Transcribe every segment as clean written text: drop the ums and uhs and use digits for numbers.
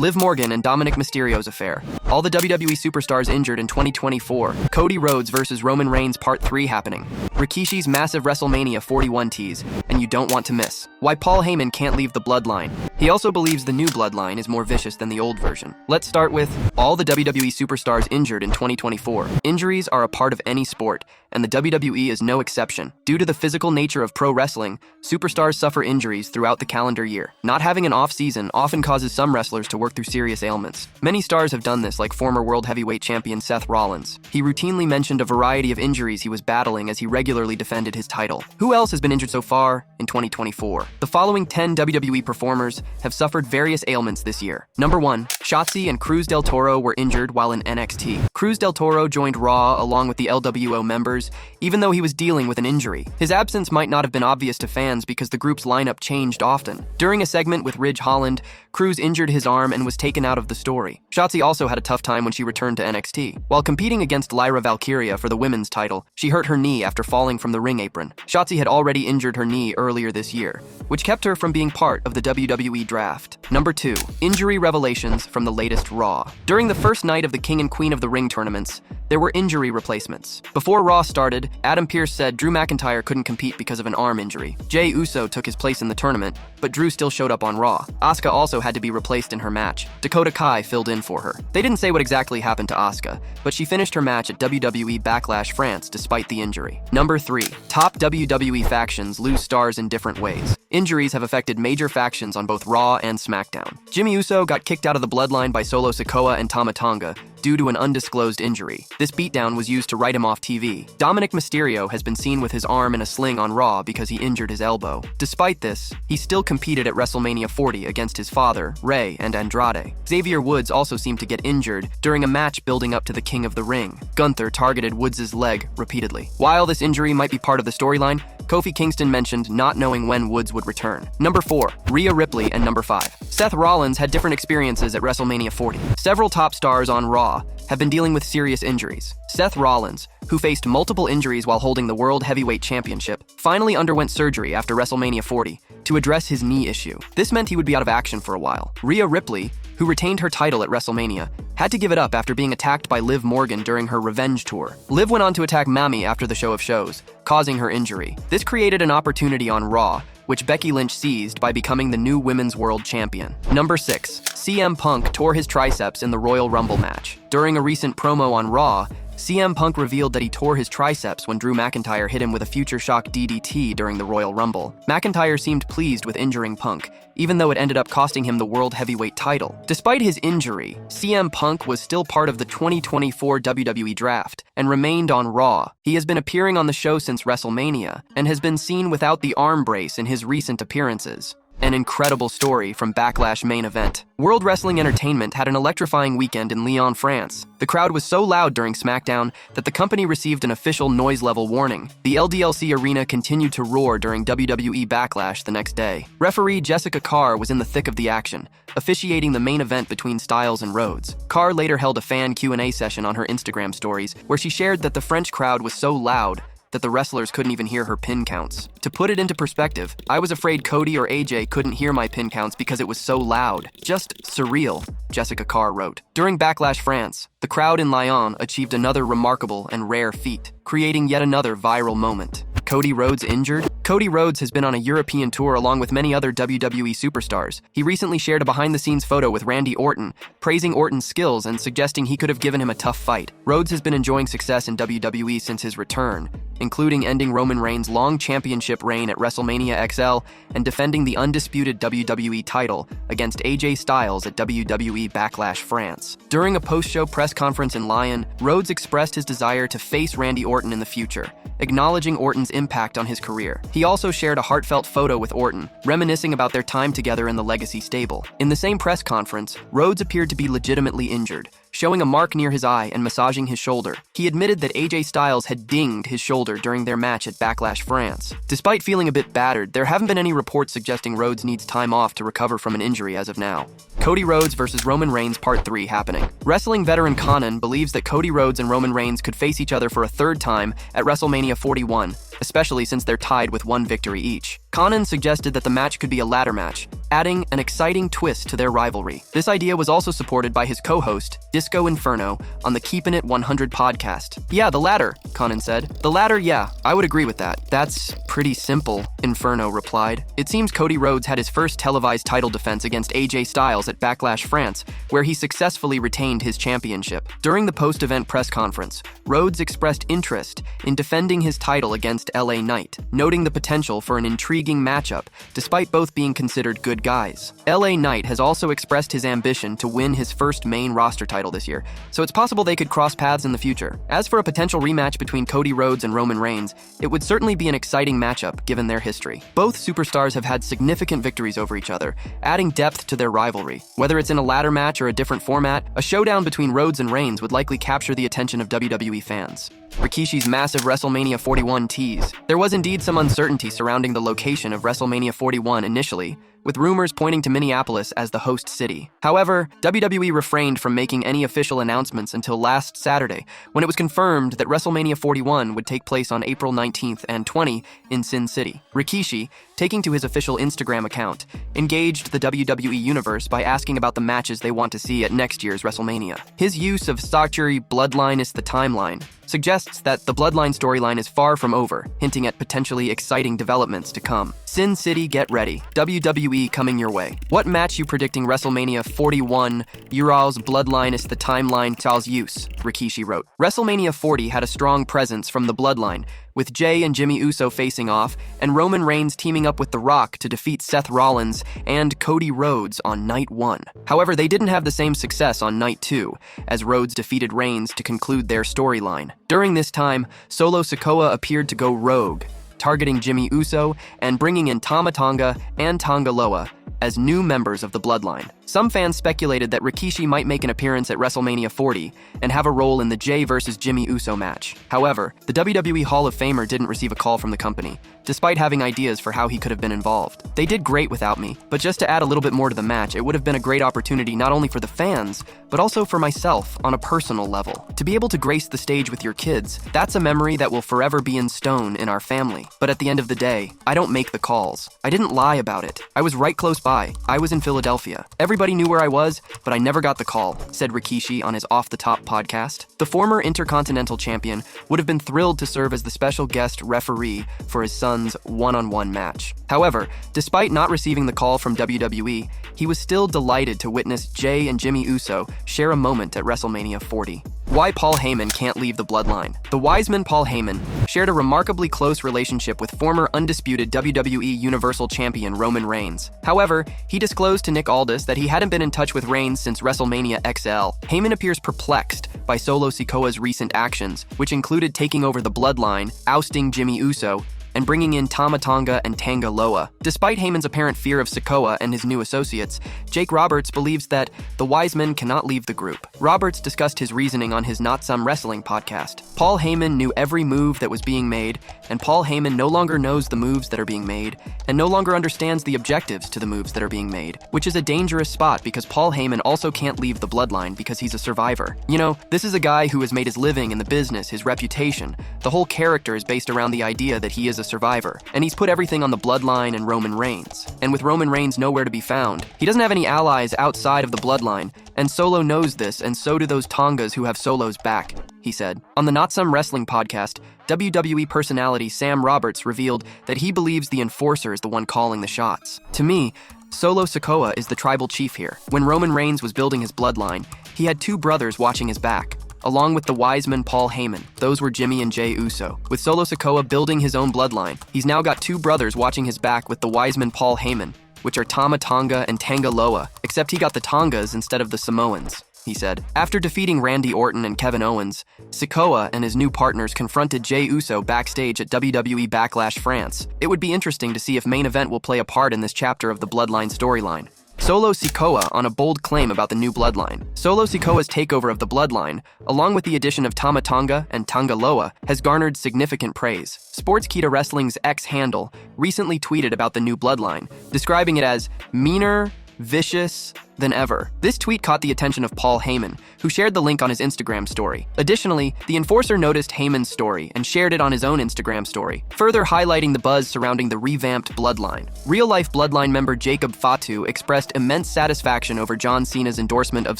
Liv Morgan and Dominik Mysterio's affair. All the WWE Superstars Injured in 2024. Cody Rhodes versus Roman Reigns Part 3 happening. Rikishi's massive WrestleMania 41 tease, and you don't want to miss. Why Paul Heyman can't leave the Bloodline. He also believes the new Bloodline is more vicious than the old version. Let's start with all the WWE Superstars Injured in 2024. Injuries are a part of any sport, and the WWE is no exception. Due to the physical nature of pro wrestling, superstars suffer injuries throughout the calendar year. Not having an off-season often causes some wrestlers to work through serious ailments. Many stars have done this, like former World Heavyweight Champion Seth Rollins. He routinely mentioned a variety of injuries he was battling as he regularly defended his title. Who else has been injured so far in 2024? The following 10 WWE performers have suffered various ailments this year. Number 1, Shotzi and Cruz del Toro were injured while in NXT. Cruz del Toro joined Raw along with the LWO members, even though he was dealing with an injury. His absence might not have been obvious to fans because the group's lineup changed often. During a segment with Ridge Holland, Cruz injured his arm and was taken out of the story. Shotzi also had a tough time when she returned to NXT. While competing against Lyra Valkyria for the women's title, she hurt her knee after falling from the ring apron. Shotzi had already injured her knee earlier this year, which kept her from being part of the WWE draft. Number 2, injury revelations from the latest Raw. During the first night of the King and Queen of the Ring tournaments, there were injury replacements. Before Raw started, Adam Pearce said Drew McIntyre couldn't compete because of an arm injury. Jey Uso took his place in the tournament, but Drew still showed up on Raw. Asuka also had to be replaced in her match. Dakota Kai filled in for her. They didn't say what exactly happened to Asuka, but she finished her match at WWE Backlash France despite the injury. Number 3, top WWE factions lose stars in different ways. Injuries have affected major factions on both Raw and SmackDown. Jimmy Uso got kicked out of the Bloodline by Solo Sikoa and Tama Tonga due to an undisclosed injury. This beatdown was used to write him off TV. Dominik Mysterio has been seen with his arm in a sling on Raw because he injured his elbow. Despite this, he still competed at WrestleMania 40 against his father, Rey, and Andrade. Xavier Woods also seemed to get injured during a match building up to the King of the Ring. Gunther targeted Woods' leg repeatedly. While this injury might be part of the storyline, Kofi Kingston mentioned not knowing when Woods would return. Number 4, Rhea Ripley, and number 5. Seth Rollins had different experiences at WrestleMania 40. Several top stars on Raw have been dealing with serious injuries. Seth Rollins, who faced multiple injuries while holding the World Heavyweight Championship, finally underwent surgery after WrestleMania 40 to address his knee issue. This meant he would be out of action for a while. Rhea Ripley, who retained her title at WrestleMania, had to give it up after being attacked by Liv Morgan during her revenge tour. Liv went on to attack Mami after the Show of Shows, causing her injury. This created an opportunity on Raw, which Becky Lynch seized by becoming the new Women's World Champion. Number 6, CM Punk tore his triceps in the Royal Rumble match. During a recent promo on Raw, CM Punk revealed that he tore his triceps when Drew McIntyre hit him with a Future Shock DDT during the Royal Rumble. McIntyre seemed pleased with injuring Punk, even though it ended up costing him the World Heavyweight title. Despite his injury, CM Punk was still part of the 2024 WWE Draft and remained on Raw. He has been appearing on the show since WrestleMania and has been seen without the arm brace in his recent appearances. An incredible story from Backlash main event. World Wrestling Entertainment had an electrifying weekend in Lyon, France. The crowd was so loud during SmackDown that the company received an official noise level warning. The LDLC arena continued to roar during WWE Backlash the next day. Referee Jessica Carr was in the thick of the action, officiating the main event between Styles and Rhodes. Carr later held a fan Q&A session on her Instagram stories, where she shared that the French crowd was so loud that the wrestlers couldn't even hear her pin counts. To put it into perspective, I was afraid Cody or AJ couldn't hear my pin counts because it was so loud. Just surreal, Jessica Carr wrote. During Backlash France, the crowd in Lyon achieved another remarkable and rare feat, creating yet another viral moment. Cody Rhodes injured? Cody Rhodes has been on a European tour along with many other WWE superstars. He recently shared a behind-the-scenes photo with Randy Orton, praising Orton's skills and suggesting he could have given him a tough fight. Rhodes has been enjoying success in WWE since his return, including ending Roman Reigns' long championship reign at WrestleMania XL and defending the undisputed WWE title against AJ Styles at WWE Backlash France. During a post-show press conference in Lyon, Rhodes expressed his desire to face Randy Orton in the future, acknowledging Orton's impact on his career. He also shared a heartfelt photo with Orton, reminiscing about their time together in the Legacy stable. In the same press conference, Rhodes appeared to be legitimately injured, showing a mark near his eye and massaging his shoulder. He admitted that AJ Styles had dinged his shoulder during their match at Backlash France. Despite feeling a bit battered, there haven't been any reports suggesting Rhodes needs time off to recover from an injury as of now. Cody Rhodes versus Roman Reigns Part 3 happening. Wrestling veteran Conan believes that Cody Rhodes and Roman Reigns could face each other for a third time at WrestleMania 41, especially since they're tied with one victory each. Conan suggested that the match could be a ladder match, adding an exciting twist to their rivalry. This idea was also supported by his co-host, Disco Inferno, on the Keepin' It 100 podcast. Yeah, the ladder, Conan said. The ladder, yeah, I would agree with that. That's pretty simple, Inferno replied. It seems Cody Rhodes had his first televised title defense against AJ Styles at Backlash France, where he successfully retained his championship. During the post-event press conference, Rhodes expressed interest in defending his title against LA Knight, noting the potential for an intriguing matchup, despite both being considered good guys. LA Knight has also expressed his ambition to win his first main roster title this year, so it's possible they could cross paths in the future. As for a potential rematch between Cody Rhodes and Roman Reigns, it would certainly be an exciting matchup given their history. Both superstars have had significant victories over each other, adding depth to their rivalry. Whether it's in a ladder match or a different format, a showdown between Rhodes and Reigns would likely capture the attention of WWE fans. Rikishi's massive WrestleMania 41 tease. There was indeed some uncertainty surrounding the location of WrestleMania 41 initially, with rumors pointing to Minneapolis as the host city. However, WWE refrained from making any official announcements until last Saturday, when it was confirmed that WrestleMania 41 would take place on April 19th and 20 in Sin City. Rikishi, taking to his official Instagram account, engaged the WWE Universe by asking about the matches they want to see at next year's WrestleMania. His use of Sakuri Bloodline is the timeline suggests that the Bloodline storyline is far from over, hinting at potentially exciting developments to come. Sin City, get ready. WWE coming your way. What match you predicting WrestleMania 41? Ural's Bloodline is the timeline Charles use, Rikishi wrote. WrestleMania 40 had a strong presence from the Bloodline, with Jay and Jimmy Uso facing off, and Roman Reigns teaming up with The Rock to defeat Seth Rollins and Cody Rhodes on Night 1. However, they didn't have the same success on Night 2, as Rhodes defeated Reigns to conclude their storyline. During this time, Solo Sikoa appeared to go rogue, targeting Jimmy Uso and bringing in Tama Tonga and Tonga Loa as new members of the Bloodline. Some fans speculated that Rikishi might make an appearance at WrestleMania 40 and have a role in the Jay versus Jimmy Uso match. However, the WWE Hall of Famer didn't receive a call from the company, despite having ideas for how he could have been involved. They did great without me, but just to add a little bit more to the match, it would have been a great opportunity not only for the fans, but also for myself on a personal level. To be able to grace the stage with your kids, that's a memory that will forever be in stone in our family. But at the end of the day, I don't make the calls. I didn't lie about it. I was right close by. I was in Philadelphia. Everybody knew where I was, but I never got the call, said Rikishi on his Off the Top podcast. The former Intercontinental Champion would have been thrilled to serve as the special guest referee for his son's one-on-one match. However, despite not receiving the call from WWE, he was still delighted to witness Jay and Jimmy Uso share a moment at WrestleMania 40. Why Paul Heyman can't leave the Bloodline. The Wiseman Paul Heyman shared a remarkably close relationship with former undisputed WWE Universal Champion Roman Reigns. However, he disclosed to Nick Aldis that he hadn't been in touch with Reigns since WrestleMania XL. Heyman appears perplexed by Solo Sikoa's recent actions, which included taking over the Bloodline, ousting Jimmy Uso, and bringing in Tama Tonga and Tonga Loa. Despite Heyman's apparent fear of Sikoa and his new associates, Jake Roberts believes that the Wiseman cannot leave the group. Roberts discussed his reasoning on his Not Some Wrestling podcast. Paul Heyman knew every move that was being made, and Paul Heyman no longer knows the moves that are being made, and no longer understands the objectives to the moves that are being made, which is a dangerous spot because Paul Heyman also can't leave the Bloodline because he's a survivor. You know, this is a guy who has made his living in the business, his reputation. The whole character is based around the idea that he is a survivor, and he's put everything on the Bloodline and Roman Reigns. And with Roman Reigns nowhere to be found, he doesn't have any allies outside of the Bloodline, and Solo knows this, and so do those Tongas who have Solo's back, he said. On the Not Some Wrestling podcast, WWE personality Sam Roberts revealed that he believes the Enforcer is the one calling the shots. To me, Solo Sikoa is the tribal chief here. When Roman Reigns was building his Bloodline, he had two brothers watching his back, along with the Wiseman Paul Heyman. Those were Jimmy and Jay Uso. With Solo Sikoa building his own Bloodline, he's now got two brothers watching his back with the Wiseman Paul Heyman, which are Tama Tonga and Tonga Loa, except he got the Tongas instead of the Samoans, he said. After defeating Randy Orton and Kevin Owens, Sikoa and his new partners confronted Jay Uso backstage at WWE Backlash France. It would be interesting to see if Main Event will play a part in this chapter of the Bloodline storyline. Solo Sikoa on a bold claim about the new Bloodline. Solo Sikoa's takeover of the Bloodline, along with the addition of Tama Tonga and Tonga Loa, has garnered significant praise. Sportskeeda Wrestling's X handle recently tweeted about the new Bloodline, describing it as meaner, vicious, than ever. This tweet caught the attention of Paul Heyman, who shared the link on his Instagram story. Additionally, the enforcer noticed Heyman's story and shared it on his own Instagram story, further highlighting the buzz surrounding the revamped Bloodline. Real-life Bloodline member Jacob Fatu expressed immense satisfaction over John Cena's endorsement of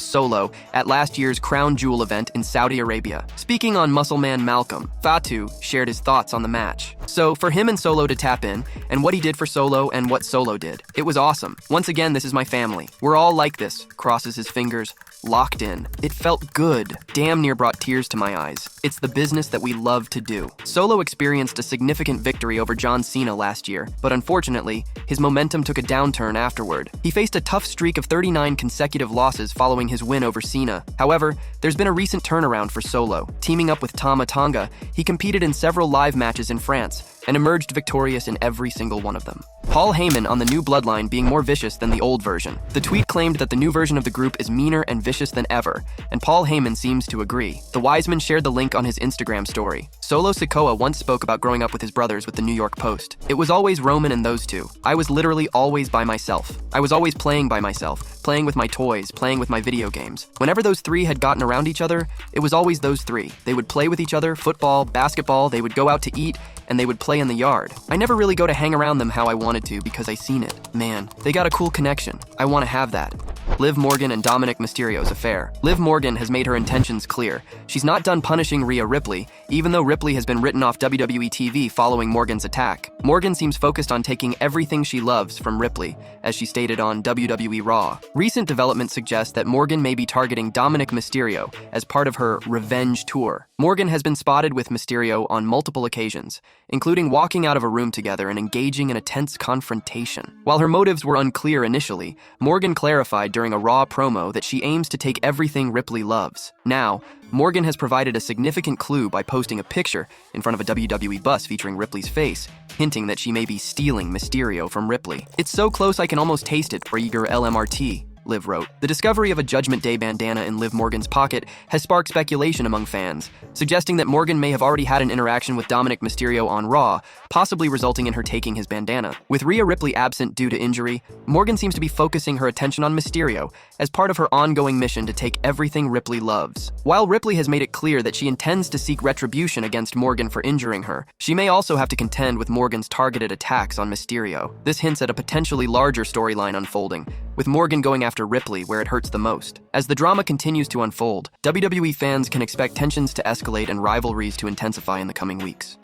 Solo at last year's Crown Jewel event in Saudi Arabia. Speaking on Muscleman Malcolm, Fatu shared his thoughts on the match. So, for him and Solo to tap in, and what he did for Solo and what Solo did, it was awesome. Once again, this is my family. We're all like this, crosses his fingers, locked in. It felt good. Damn near brought tears to my eyes. It's the business that we love to do. Solo experienced a significant victory over John Cena last year, but unfortunately, his momentum took a downturn afterward. He faced a tough streak of 39 consecutive losses following his win over Cena. However, there's been a recent turnaround for Solo. Teaming up with Tama Tonga, he competed in several live matches in France and emerged victorious in every single one of them. Paul Heyman on the new Bloodline being more vicious than the old version. The tweet claimed that the new version of the group is meaner and vicious than ever, and Paul Heyman seems to agree. The Wiseman shared the link on his Instagram story. Solo Sikoa once spoke about growing up with his brothers with the New York Post. It was always Roman and those two. I was literally always by myself. I was always playing by myself, playing with my toys, playing with my video games. Whenever those three had gotten around each other, it was always those three. They would play with each other, football, basketball, they would go out to eat, and they would play in the yard. I never really go to hang around them how I wanted to because I seen it. Man, they got a cool connection. I want to have that. Liv Morgan and Dominik Mysterio's affair. Liv Morgan has made her intentions clear. She's not done punishing Rhea Ripley, even though Ripley has been written off WWE TV following Morgan's attack. Morgan seems focused on taking everything she loves from Ripley, as she stated on WWE Raw. Recent developments suggest that Morgan may be targeting Dominik Mysterio as part of her revenge tour. Morgan has been spotted with Mysterio on multiple occasions, including walking out of a room together and engaging in a tense confrontation. While her motives were unclear initially, Morgan clarified during a Raw promo that she aims to take everything Ripley loves. Now, Morgan has provided a significant clue by posting a picture in front of a WWE bus featuring Ripley's face, hinting that she may be stealing Mysterio from Ripley. "It's so close I can almost taste it, Brieger LMRT," Liv wrote. The discovery of a Judgment Day bandana in Liv Morgan's pocket has sparked speculation among fans, suggesting that Morgan may have already had an interaction with Dominik Mysterio on Raw, possibly resulting in her taking his bandana. With Rhea Ripley absent due to injury, Morgan seems to be focusing her attention on Mysterio as part of her ongoing mission to take everything Ripley loves. While Ripley has made it clear that she intends to seek retribution against Morgan for injuring her, she may also have to contend with Morgan's targeted attacks on Mysterio. This hints at a potentially larger storyline unfolding, with Morgan going after Ripley where it hurts the most. As the drama continues to unfold, WWE fans can expect tensions to escalate and rivalries to intensify in the coming weeks.